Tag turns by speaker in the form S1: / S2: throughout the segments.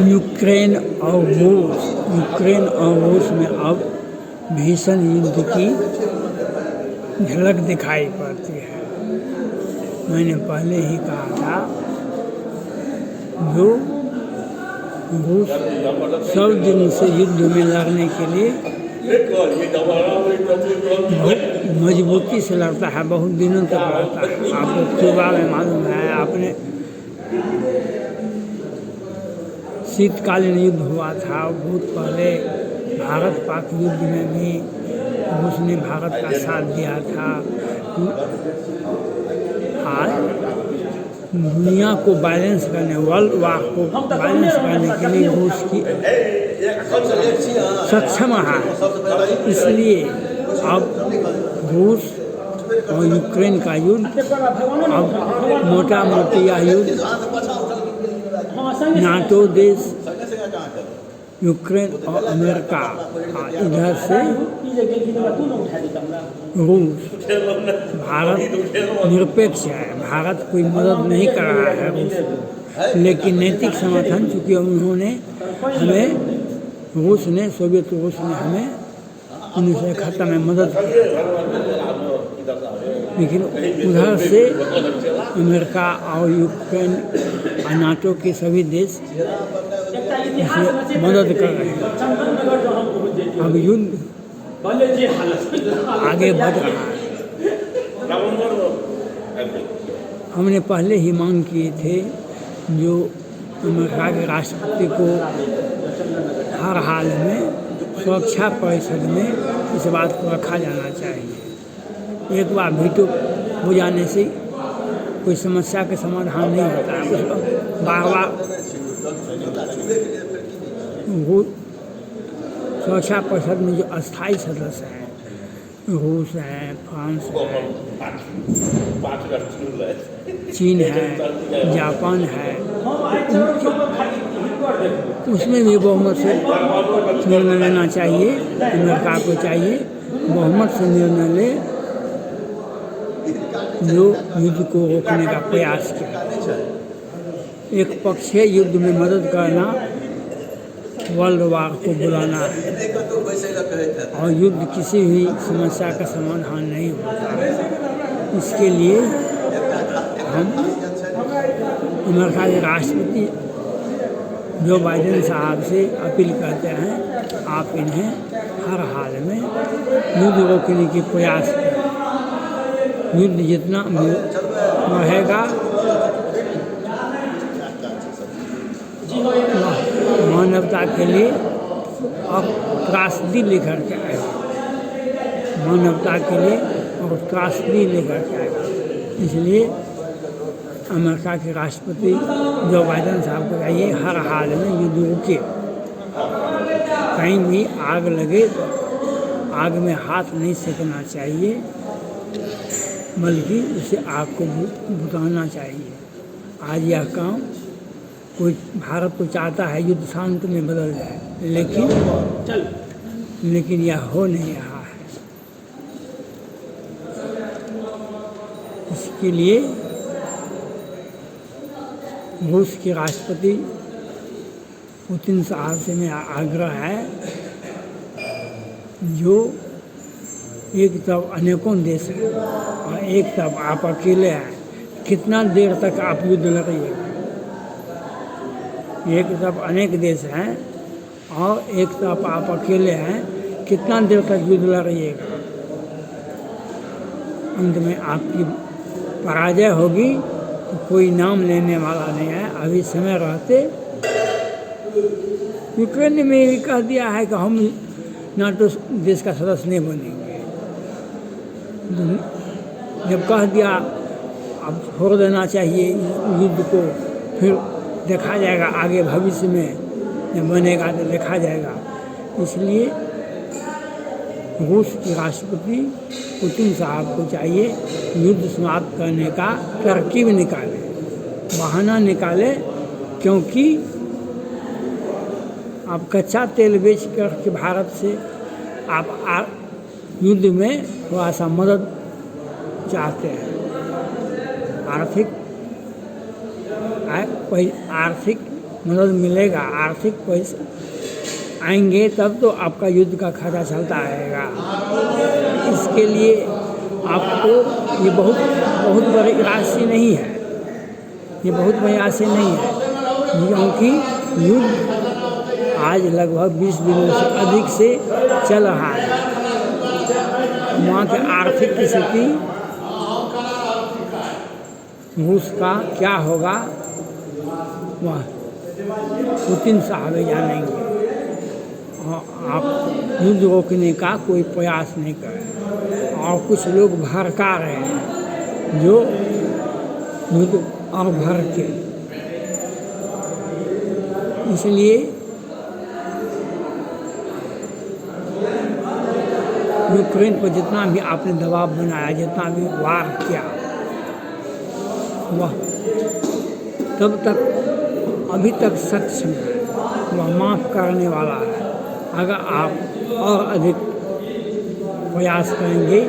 S1: Ukraine और रूस में अब भीषण युद्ध की झलक दिखाई पड़ती है। मैंने पहले ही कहा था, जो रूस 100 दिन से युद्ध में लड़ने के लिए बहुत मजबूती से लड़ता है, बहुत दिनों तक लड़ता है। आपको क्यूबा में मालूम है, आपने शीतकालीन युद्ध हुआ था बहुत पहले, भारत पाक युद्ध में भी रूस ने भारत का साथ दिया था। आज दुनिया को बैलेंस करने, वर्ल्ड वार को बैलेंस करने के लिए रूस की सक्षम है। इसलिए अब रूस और यूक्रेन का युद्ध, अब मोटा मोटी यह युद्ध नाटो देश, यूक्रेन और अमेरिका, इधर से रूस, भारत निरपेक्ष है, भारत कोई मदद नहीं कर रहा है रूस को, लेकिन नैतिक समर्थन, चूँकि उन्होंने हमें, सोवियत रूस ने हमें 1971 में मदद की, लेकिन उधर से अमेरिका और यूक्रेन और नाटो के सभी देश इसे मदद कर रहे हैं। अब युद्ध आगे बढ़ रहा है। हमने पहले ही मांग किए थे, जो अमेरिका के राष्ट्रपति को हर हाल में सुरक्षा परिषद में इस बात को रखा जाना चाहिए। एक बार वीटो हो जाने से कोई समस्या के समाधान नहीं होता है, उसको बार बार सुरक्षा परिषद में जो अस्थायी सदस्य हैं, रूस है, फ्रांस है, चीन है, जापान है, उसमें भी बहुमत से निर्णय लेना चाहिए। अमेरिका को चाहिए बहुमत से निर्णय ले, जो युद्ध को रोकने का प्रयास किया। एक पक्षीय युद्ध में मदद करना वर्ल्ड वार को बुलाना है, और युद्ध किसी भी समस्या का समाधान नहीं होता है। इसके लिए हम अमेरिका के राष्ट्रपति जो बाइडेन साहब से अपील करते हैं, आप इन्हें हर हाल में युद्ध रोकने की प्रयास करें। युद्ध जितना बढ़ेगा, मानवता के लिए अब त्रासदी लेकर के आएगा, मानवता के लिए और त्रासदी लेकर के आएगा। इसलिए अमेरिका के राष्ट्रपति जो बाइडेन साहब को चाहिए हर हाल में युद्ध रुके। कहीं भी आग लगे तो आग में हाथ नहीं सेकना चाहिए, बल्कि उसे आग को बुझाना चाहिए। आज यह काम कोई, भारत तो चाहता है युद्ध शांत में बदल जाए, लेकिन यह हो नहीं रहा है। इसके लिए रूस के राष्ट्रपति पुतिन साहब से मेरा आग्रह है, जो एक तरफ अनेकों देश हैं और एक तरफ आप अकेले हैं, कितना देर तक आप युद्ध लड़िएगा? एक तरफ अनेक देश हैं और एक तरफ आप अकेले हैं, कितना देर तक युद्ध लड़िएगा? अंत में आपकी पराजय होगी, तो कोई नाम लेने वाला नहीं है। अभी समय रहते यूक्रेन ने भी कह दिया है कि हम नाटो देश का सदस्य नहीं बनेंगे। जब कह दिया, अब छोड़ देना चाहिए युद्ध को, फिर देखा जाएगा आगे भविष्य में जब बनेगा तो देखा जाएगा। इसलिए रूस के राष्ट्रपति पुतिन साहब को चाहिए युद्ध समाप्त करने का तरकीब निकाले, बहाना निकाले, क्योंकि आप कच्चा तेल बेच कर भारत से आप युद्ध में थोड़ा सा मदद चाहते हैं, आर्थिक आर्थिक मदद मिलेगा, आर्थिक पैसे आएंगे तब तो आपका युद्ध का खर्चा चलता रहेगा। इसके लिए आपको ये बहुत बड़ी राशि नहीं है, ये बहुत बड़ी राशि नहीं है, क्योंकि युद्ध आज लगभग 20 दिनों से अधिक से चल रहा है। वहाँ की आर्थिक स्थिति रूस का क्या होगा वह पुतिन साहब जानेंगे। आप युद्ध रोकने का कोई प्रयास नहीं कर रहे और कुछ लोग भड़का रहे हैं जो युद्ध और भड़के। इसलिए यूक्रेन पर जितना भी आपने दबाव बनाया, जितना भी वार किया, वह तब तक अभी तक सक्षम है, वह माफ़ करने वाला है। अगर आप और अधिक प्रयास करेंगे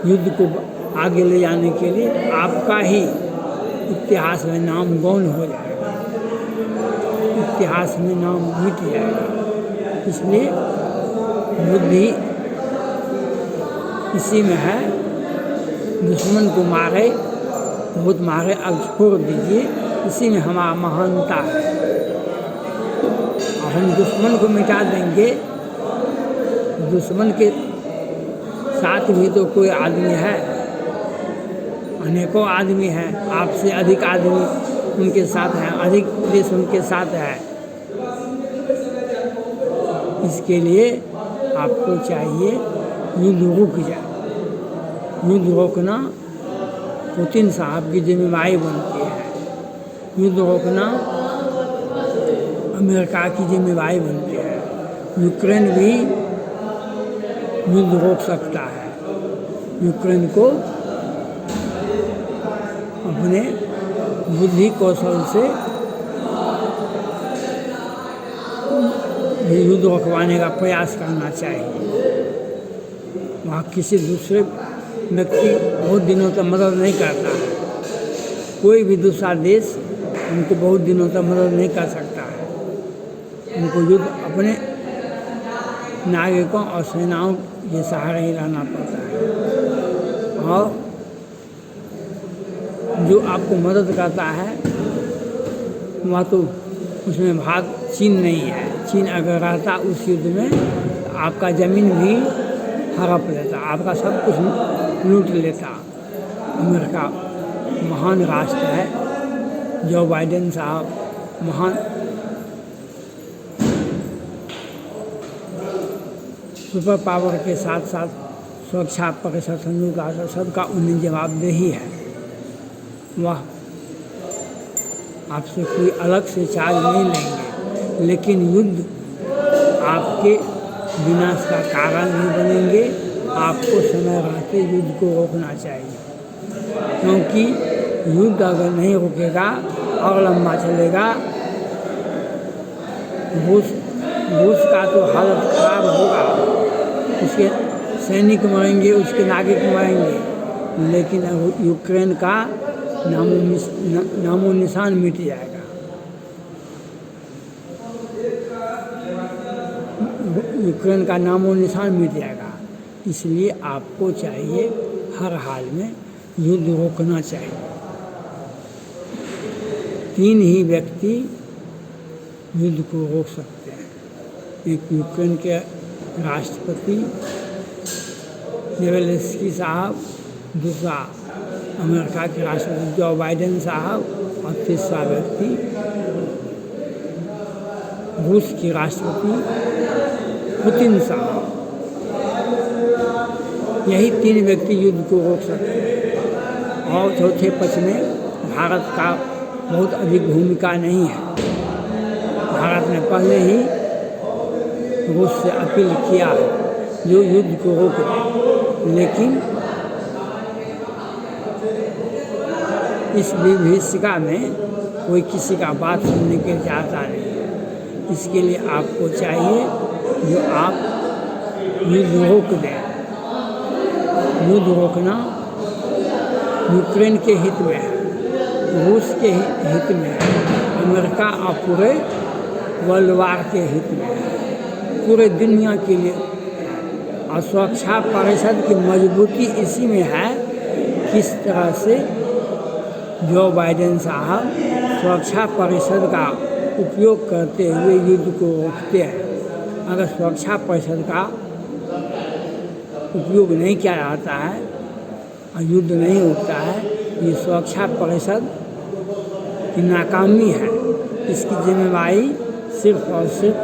S1: युद्ध को आगे ले जाने के लिए, आपका ही इतिहास में नाम गौण हो जाएगा, इतिहास में नाम मिट जाएगा। इसलिए बुद्धि इसी में है, दुश्मन को मारे, बहुत मारे, अब छोड़ दीजिए, इसी में हमारा महानता है। और हम दुश्मन को मिटा देंगे, दुश्मन के साथ भी तो कोई आदमी है, अनेकों आदमी हैं, आपसे अधिक आदमी उनके साथ हैं, अधिक देश उनके साथ है। इसके लिए आपको चाहिए युद्ध रुक जाए। युद्ध रोकना पुतिन साहब की जिम्मेदारी बनती है, युद्ध रोकना अमेरिका की जिम्मेदारी बनती है। यूक्रेन भी युद्ध रोक सकता है, यूक्रेन को अपने बुद्धि कौशल से युद्ध रोकवाने का प्रयास करना चाहिए। वहाँ किसी दूसरे व्यक्ति बहुत दिनों तक मदद नहीं करता है, कोई भी दूसरा देश उनको बहुत दिनों तक मदद नहीं कर सकता है। उनको युद्ध अपने नागरिकों और सेनाओं के सहारे ही रहना पड़ता है। और जो आपको मदद करता है वह तो उसमें भाग चीन नहीं है। चीन अगर रहता उस युद्ध में तो आपका ज़मीन भी हड़प लेता, आपका सब कुछ लूट लेता। अमेरिका महान राष्ट्र है, जो बाइडेन साहब महान सुपर पावर के साथ साथ सुरक्षा परिषद संयुक्त राष्ट्र सबका उन्हें जवाबदेही है। वह आपसे कोई अलग से चार्ज नहीं लेंगे, लेकिन युद्ध आपके विनाश का कारण नहीं बनेंगे। आपको समय रहते युद्ध को रोकना चाहिए, क्योंकि युद्ध अगर नहीं रुकेगा और लंबा चलेगा, रूस का तो हालत खराब होगा, उसके सैनिक मरेंगे, उसके नागरिक मरेंगे, लेकिन यूक्रेन का नामो निशान मिट जाएगा। यूक्रेन का नामो निशान मिट जाएगा। इसलिए आपको चाहिए हर हाल में युद्ध रोकना चाहिए। 3 ही व्यक्ति युद्ध को रोक सकते हैं, एक यूक्रेन के राष्ट्रपति ज़ेलेंस्की साहब, दूसरा अमेरिका के राष्ट्रपति जो बाइडेन साहब, और तीसरा व्यक्ति रूस के राष्ट्रपति पुतिन साहब। यही 3 व्यक्ति युद्ध को रोक सकते हैं। और चौथे पक्ष में भारत का बहुत अधिक भूमिका नहीं है। भारत ने पहले ही रूस से अपील किया है जो युद्ध को रोक दे, लेकिन इस विभीषिका में कोई किसी का बात सुनने के लिए चाहता नहीं है। इसके लिए आपको चाहिए जो आप युद्ध रोक दें। युद्ध रोकना यूक्रेन के हित में है, रूस के हित में है, अमेरिका और पूरे वर्ल्ड वार के हित में है, पूरे दुनिया के लिए। और सुरक्षा परिषद की मजबूती इसी में है, किस तरह से जो बाइडेन साहब सुरक्षा परिषद का उपयोग करते हुए युद्ध को रोकते हैं। अगर सुरक्षा परिषद का उपयोग नहीं किया जाता है और युद्ध नहीं होता है, ये सुरक्षा परिषद की नाकामी है। इसकी जिम्मेदारी सिर्फ और सिर्फ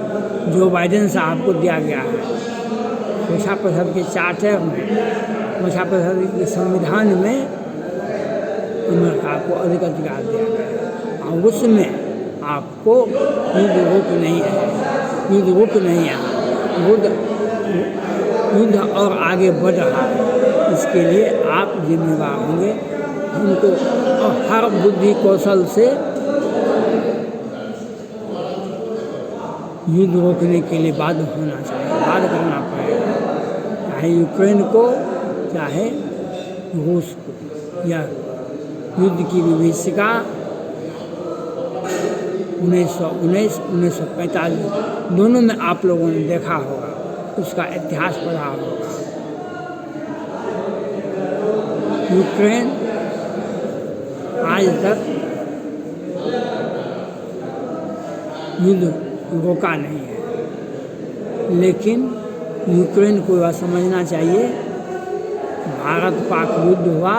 S1: जो बाइडेन साहब को दिया गया है। सुरक्षा परिषद के चार्टर में, सुरक्षा परिषद के संविधान में अमेरिका को अधिक अधिकार दिया गया है और उसमें आपको युद्ध रोक नहीं है, युद्ध रोक नहीं है, युद्ध और आगे बढ़ रहा है। इसके लिए आप जिम्मेदार होंगे। हमको हर बुद्धि कौशल से युद्ध रोकने के लिए बाध्य होना चाहिए, बाध्य करना पड़ेगा, चाहे यूक्रेन को चाहे रूस को। या युद्ध की विभीषिका 1919, 1945 दोनों में आप लोगों ने देखा होगा, उसका इतिहास पढ़ा होगा। यूक्रेन आज तक युद्ध रोका नहीं है, लेकिन यूक्रेन को यह समझना चाहिए, भारत पाक युद्ध हुआ,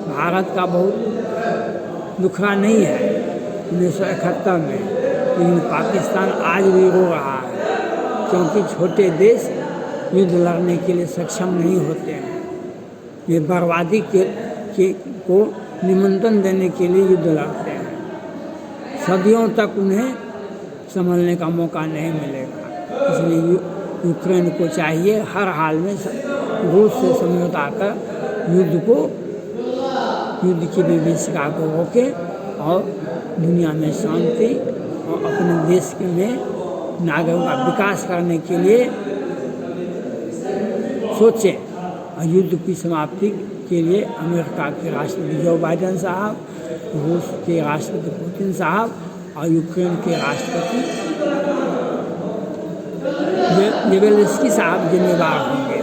S1: भारत का बहुत दुखड़ा नहीं है 1971 में, लेकिन पाकिस्तान आज भी रो रहा है, क्योंकि छोटे देश युद्ध लड़ने के लिए सक्षम नहीं होते हैं। ये बर्बादी को निमंत्रण देने के लिए युद्ध लड़ते हैं। सदियों तक उन्हें संभलने का मौका नहीं मिलेगा। इसलिए यूक्रेन को चाहिए हर हाल में रूस से समझौता कर युद्ध की विभीषिका को रोके और दुनिया में शांति और अपने देश में नागरिकों का विकास करने के लिए सोचें। और युद्ध की समाप्ति के लिए अमेरिका के राष्ट्रपति जो बाइडेन साहब, रूस के राष्ट्रपति पुतिन साहब और यूक्रेन के राष्ट्रपति जेलेंस्की साहब जिम्मेदार होंगे।